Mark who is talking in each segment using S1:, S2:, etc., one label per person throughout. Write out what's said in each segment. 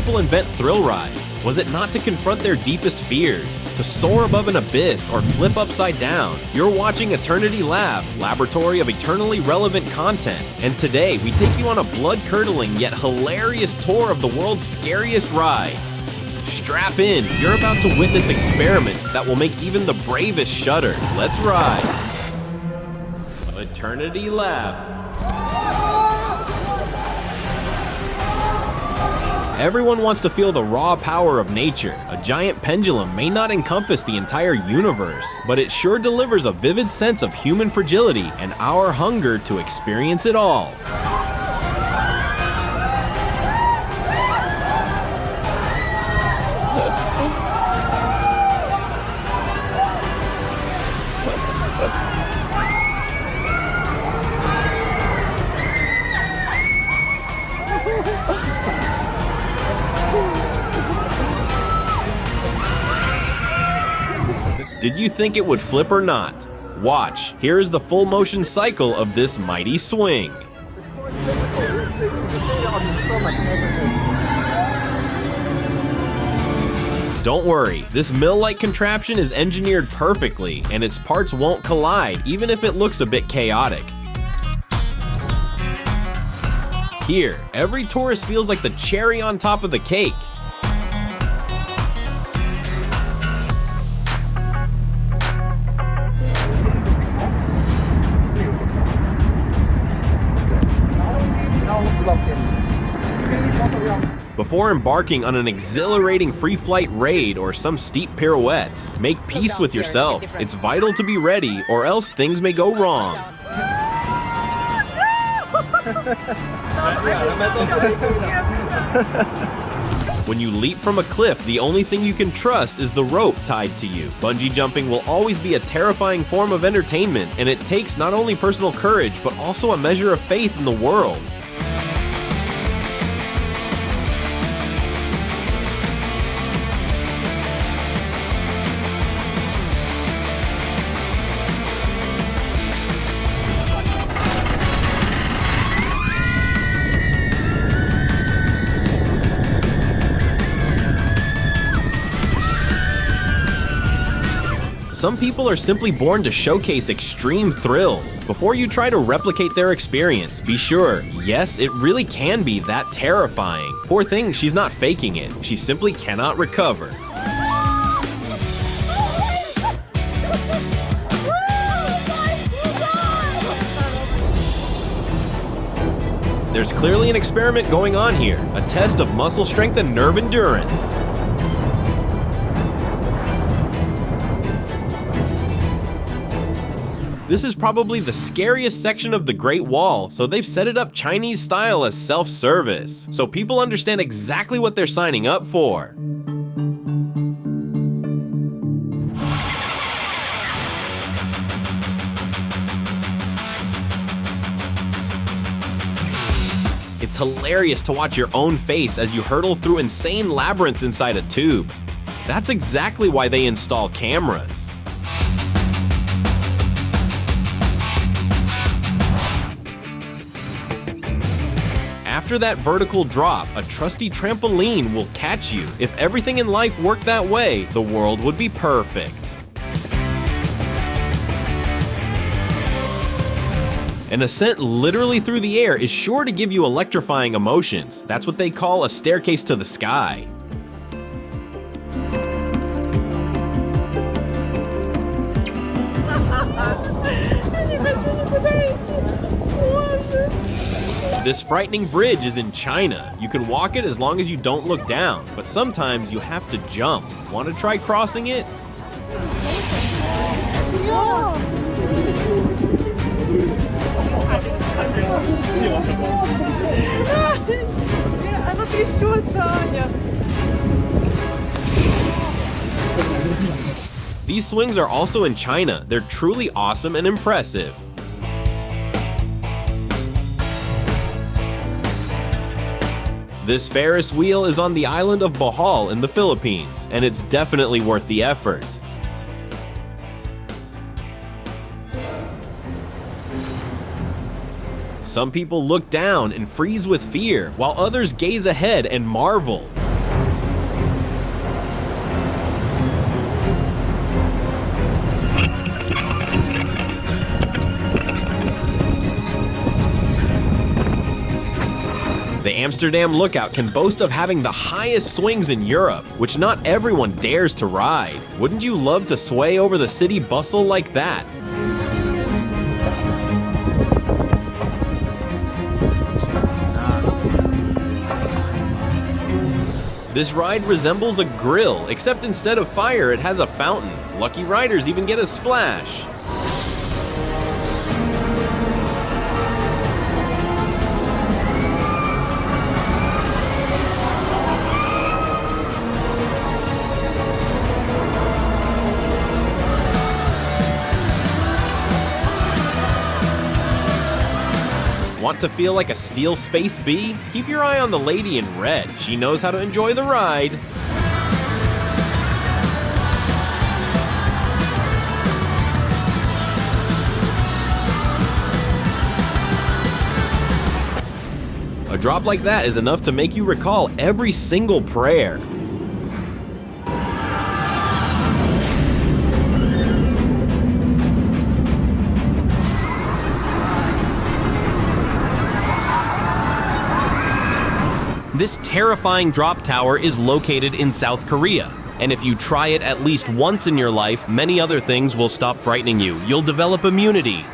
S1: people invent thrill rides? Was it not to confront their deepest fears, to soar above an abyss, or flip upside down? You're watching Eternity Lab, laboratory of eternally relevant content. And today, we take you on a blood-curdling yet hilarious tour of the world's scariest rides. Strap in, you're about to witness experiments that will make even the bravest shudder. Let's ride. Eternity Lab. Everyone wants to feel the raw power of nature. A giant pendulum may not encompass the entire universe, but it sure delivers a vivid sense of human fragility and our hunger to experience it all. Did you think it would flip or not? Watch, here is the full motion cycle of this mighty swing. Don't worry, this mill-like contraption is engineered perfectly, and its parts won't collide even if it looks a bit chaotic. Here, every tourist feels like the cherry on top of the cake. Before embarking on an exhilarating free flight raid or some steep pirouettes, make peace with yourself. It's vital to be ready, or else things may go wrong. When you leap from a cliff, the only thing you can trust is the rope tied to you. Bungee jumping will always be a terrifying form of entertainment, and it takes not only personal courage, but also a measure of faith in the world. Some people are simply born to showcase extreme thrills. Before you try to replicate their experience, be sure, yes, it really can be that terrifying. Poor thing, she's not faking it. She simply cannot recover. There's clearly an experiment going on here, a test of muscle strength and nerve endurance. This is probably the scariest section of the Great Wall, so they've set it up Chinese style as self-service, so people understand exactly what they're signing up for. It's hilarious to watch your own face as you hurtle through insane labyrinths inside a tube. That's exactly why they install cameras. After that vertical drop, a trusty trampoline will catch you. If everything in life worked that way, the world would be perfect. An ascent literally through the air is sure to give you electrifying emotions. That's what they call a staircase to the sky. This frightening bridge is in China. You can walk it as long as you don't look down, but sometimes you have to jump. Want to try crossing it? These swings are also in China. They're truly awesome and impressive. This Ferris wheel is on the island of Bohol in the Philippines, and it's definitely worth the effort. Some people look down and freeze with fear, while others gaze ahead and marvel. The Amsterdam Lookout can boast of having the highest swings in Europe, which not everyone dares to ride. Wouldn't you love to sway over the city bustle like that? This ride resembles a grill, except instead of fire, it has a fountain. Lucky riders even get a splash. Want to feel like a steel space bee? Keep your eye on the lady in red. She knows how to enjoy the ride. A drop like that is enough to make you recall every single prayer. This terrifying drop tower is located in South Korea, and if you try it at least once in your life, many other things will stop frightening you. You'll develop immunity.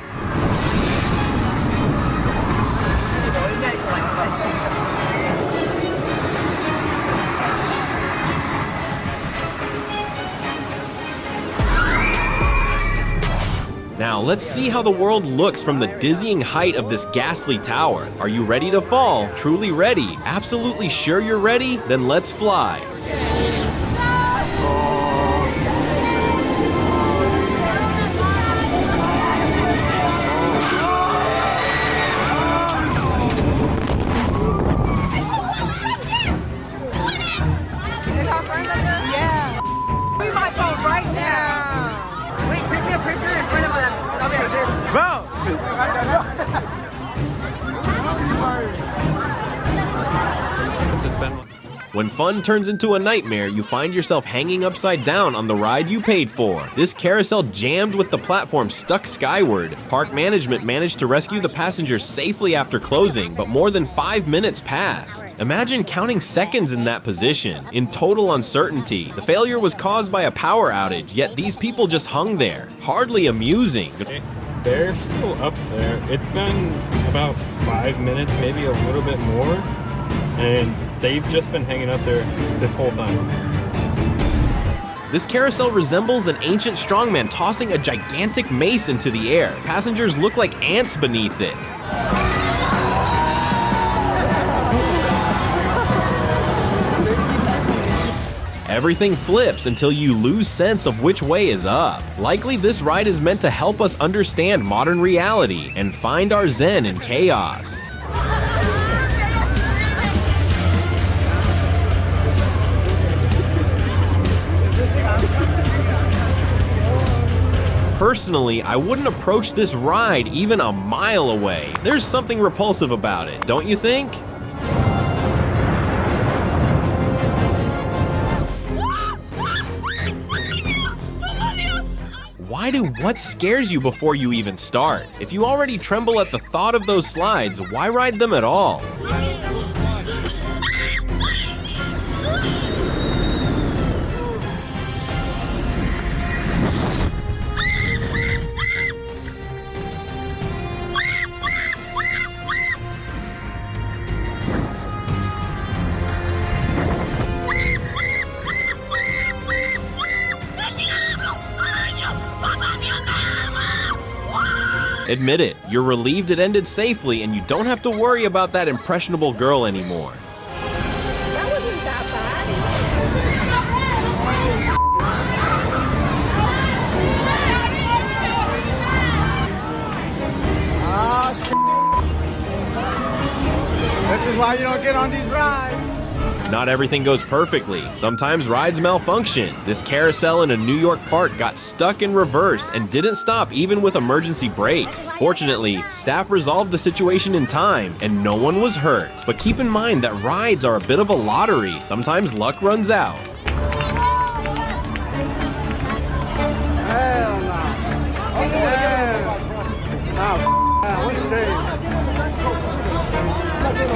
S1: Now, let's see how the world looks from the dizzying height of this ghastly tower. Are you ready to fall? Truly ready? Absolutely sure you're ready? Then let's fly.
S2: Yeah. We might go right now. Wait, take me a picture in front of us. I'll be like this.
S3: Bro!
S1: When fun turns into a nightmare, you find yourself hanging upside down on the ride you paid for. This carousel jammed with the platform stuck skyward. Park management managed to rescue the passengers safely after closing, but more than 5 minutes passed. Imagine counting seconds in that position, in total uncertainty. The failure was caused by a power outage, yet these people just hung there. Hardly amusing.
S3: They're still up there. It's been about 5 minutes, maybe a little bit more, and they've just been hanging up there this whole time.
S1: This carousel resembles an ancient strongman tossing a gigantic mace into the air. Passengers look like ants beneath it. Everything flips until you lose sense of which way is up. Likely this ride is meant to help us understand modern reality and find our zen in chaos. Personally, I wouldn't approach this ride even a mile away. There's something repulsive about it, don't you think? Why do what scares you before you even start? If you already tremble at the thought of those slides, why ride them at all? Admit it, you're relieved it ended safely and you don't have to worry about that impressionable girl anymore.
S2: That wasn't that
S4: bad. This is why you don't get on these rides.
S1: Not everything goes perfectly. Sometimes rides malfunction. This carousel in a New York park got stuck in reverse and didn't stop even with emergency brakes. Fortunately, staff resolved the situation in time and no one was hurt. But keep in mind that rides are a bit of a lottery. Sometimes luck runs out.
S4: Hell no. Hell no.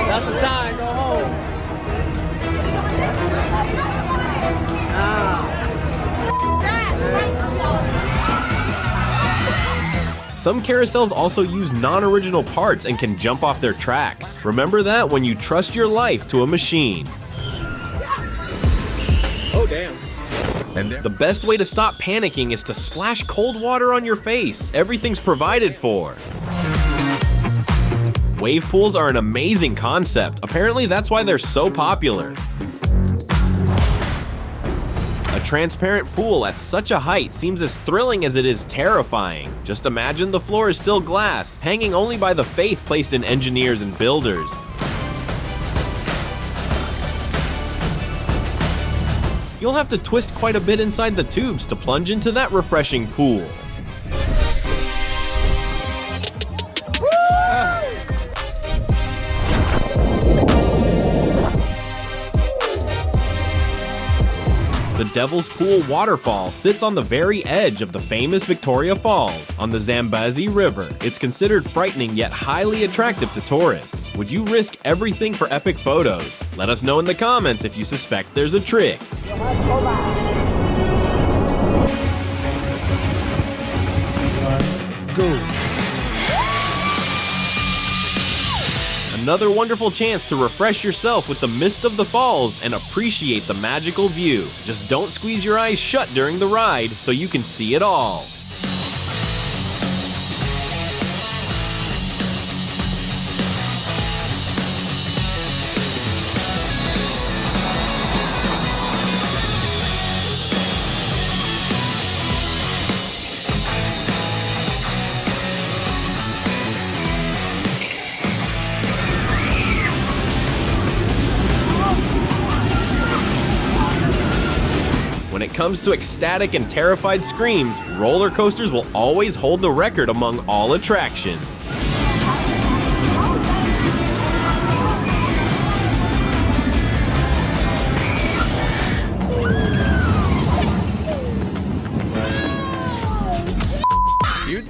S4: That's a sign. Go home.
S1: Some carousels also use non-original parts and can jump off their tracks. Remember that when you trust your life to a machine.
S5: Oh, damn.
S1: The best way to stop panicking is to splash cold water on your face. Everything's provided for. Wave pools are an amazing concept. Apparently that's why they're so popular. A transparent pool at such a height seems as thrilling as it is terrifying. Just imagine the floor is still glass, hanging only by the faith placed in engineers and builders. You'll have to twist quite a bit inside the tubes to plunge into that refreshing pool. The Devil's Pool waterfall sits on the very edge of the famous Victoria Falls on the Zambezi River. It's considered frightening yet highly attractive to tourists. Would you risk everything for epic photos? Let us know in the comments if you suspect there's a trick.
S4: Go.
S1: Another wonderful chance to refresh yourself with the mist of the falls and appreciate the magical view. Just don't squeeze your eyes shut during the ride so you can see it all. When it comes to ecstatic and terrified screams, roller coasters will always hold the record among all attractions.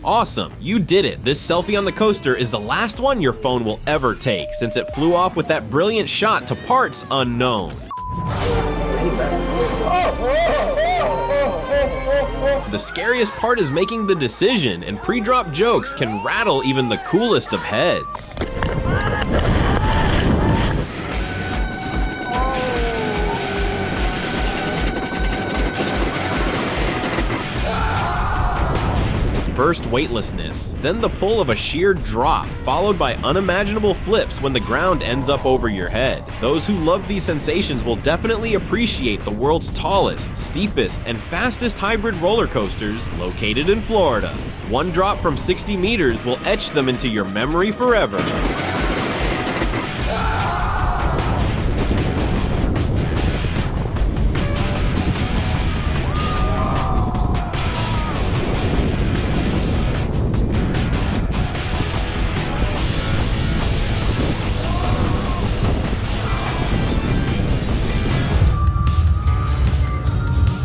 S1: Awesome, you did it. This selfie on the coaster is the last one your phone will ever take, since it flew off with that brilliant shot to parts unknown. The scariest part is making the decision, and pre-drop jokes can rattle even the coolest of heads. First weightlessness, then the pull of a sheer drop, followed by unimaginable flips when the ground ends up over your head. Those who love these sensations will definitely appreciate the world's tallest, steepest, and fastest hybrid roller coasters located in Florida. One drop from 60 meters will etch them into your memory forever.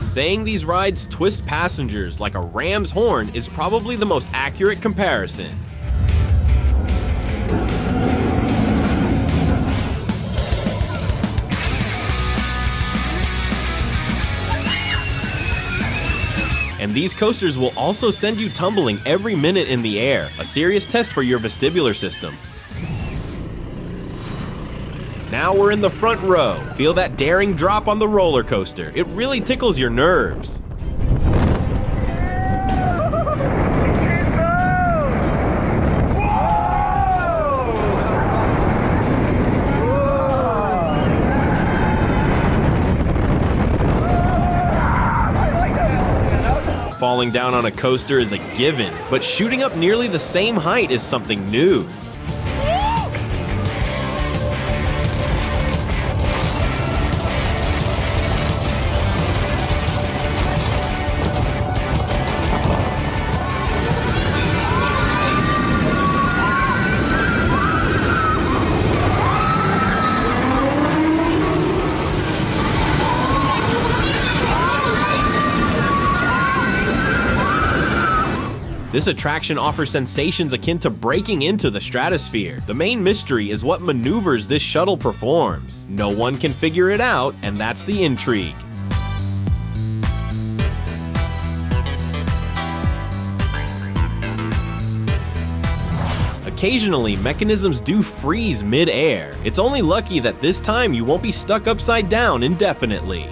S1: Saying these rides twist passengers like a ram's horn is probably the most accurate comparison. And these coasters will also send you tumbling every minute in the air, a serious test for your vestibular system. Now we're in the front row. Feel that daring drop on the roller coaster. It really tickles your nerves. Falling down on a coaster is a given, but shooting up nearly the same height is something new. This attraction offers sensations akin to breaking into the stratosphere. The main mystery is what maneuvers this shuttle performs. No one can figure it out, and that's the intrigue. occasionally mechanisms do freeze mid-air. It's only lucky that this time you won't be stuck upside down indefinitely.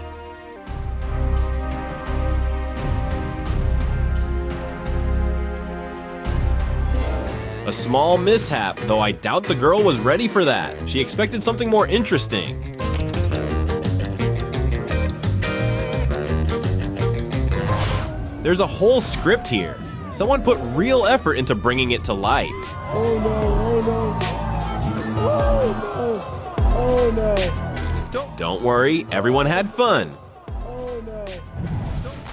S1: A small mishap, though I doubt the girl was ready for that. She expected something more interesting. There's a whole script here. Someone put real effort into bringing it to life.
S4: Oh no, oh no. Oh no. Oh no.
S1: Don't worry, everyone had fun.
S4: Oh no.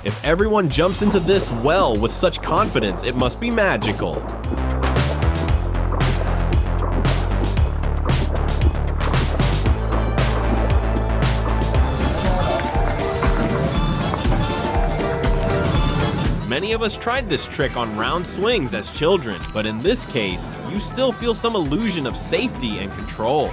S1: If everyone jumps into this well with such confidence, it must be magical. Many of us tried this trick on round swings as children, but in this case, you still feel some illusion of safety and control.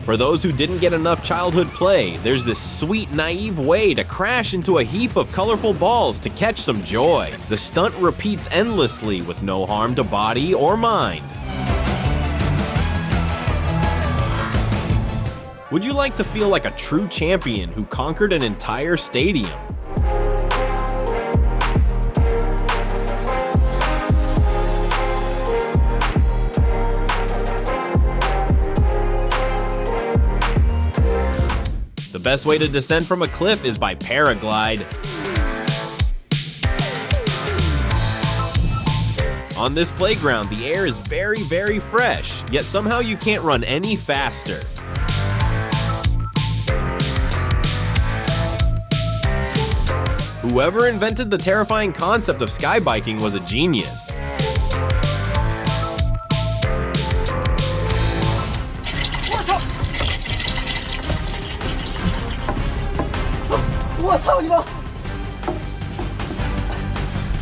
S1: For those who didn't get enough childhood play, there's this sweet, naive way to crash into a heap of colorful balls to catch some joy. The stunt repeats endlessly with no harm to body or mind. Would you like to feel like a true champion who conquered an entire stadium? The best way to descend from a cliff is by paraglide. On this playground, the air is very, very fresh, yet somehow you can't run any faster. Whoever invented the terrifying concept of skybiking was a genius.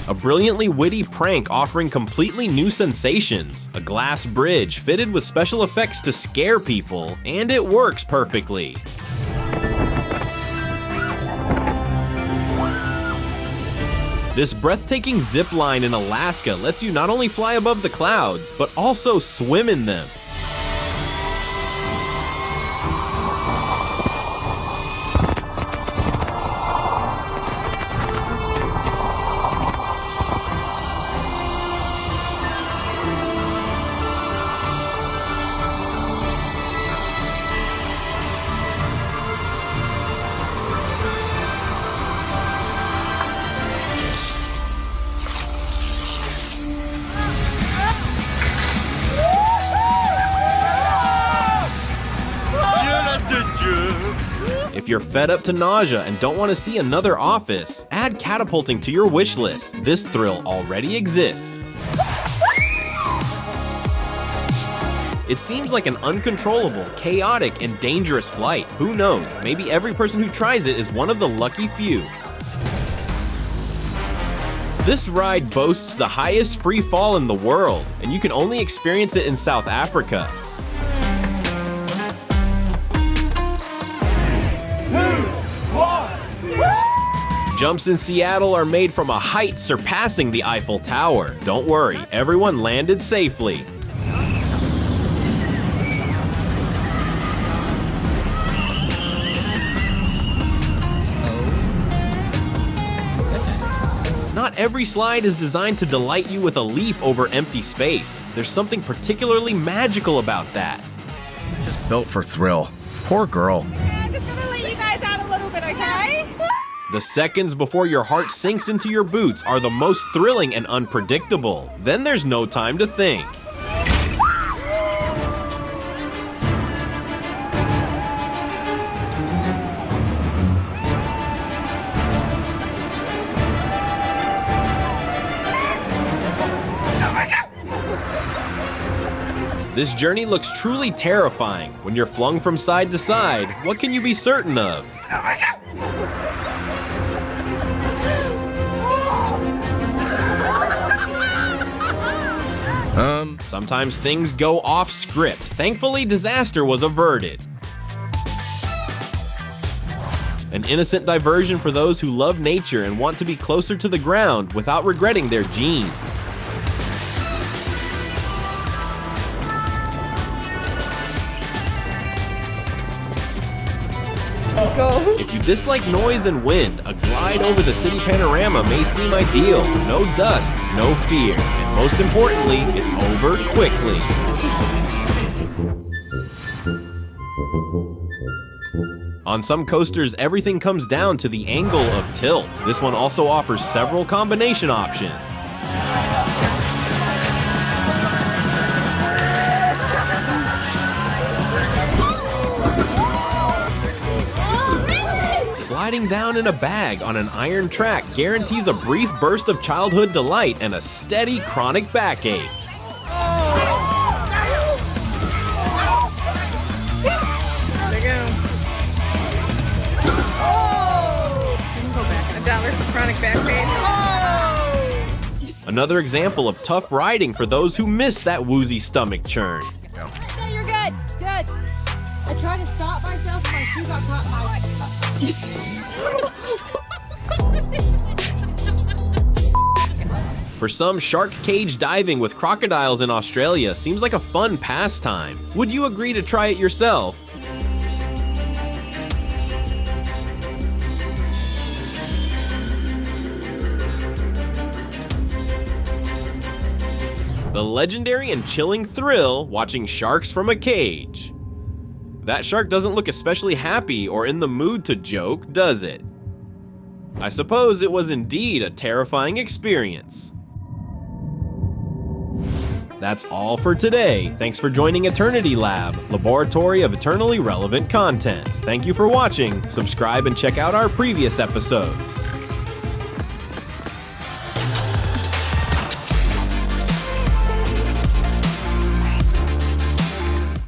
S1: A brilliantly witty prank offering completely new sensations. A glass bridge fitted with special effects to scare people, and it works perfectly. This breathtaking zip line in Alaska lets you not only fly above the clouds, but also swim in them. If you're fed up to nausea and don't want to see another office, add catapulting to your wish list. This thrill already exists. It seems like an uncontrollable, chaotic, and dangerous flight. Who knows, maybe every person who tries it is one of the lucky few. This ride boasts the highest free fall in the world, and you can only experience it in South Africa. Jumps in Seattle are made from a height surpassing the Eiffel Tower. Don't worry, everyone landed safely. Not every slide is designed to delight you with a leap over empty space. There's something particularly magical about that.
S5: Just built for thrill. Poor girl.
S2: I'm just gonna let you guys out a little bit, okay?
S1: The seconds before your heart sinks into your boots are the most thrilling and unpredictable. Then there's no time to think. This journey looks truly terrifying. When you're flung from side to side, what can you be certain of? Sometimes things go off script. Thankfully, disaster was averted. An innocent diversion for those who love nature and want to be closer to the ground without regretting their genes. If you dislike noise and wind, a glide over the city panorama may seem ideal. No dust, no fear, and most importantly, it's over quickly. On some coasters, everything comes down to the angle of tilt. This one also offers several combination options. Sliding down in a bag on an iron track guarantees a brief burst of childhood delight and a steady chronic backache. Another example of tough riding for those who miss that woozy stomach churn.
S6: No, you're good. Good. I tried to stop myself, and my shoe got caught in my...
S1: For some, shark cage diving with crocodiles in Australia seems like a fun pastime. Would you agree to try it yourself? The legendary and chilling thrill watching sharks from a cage. That shark doesn't look especially happy or in the mood to joke, does it? I suppose it was indeed a terrifying experience. That's all for today. Thanks for joining Eternity Lab, laboratory of eternally relevant content. Thank you for watching. Subscribe and check out our previous episodes.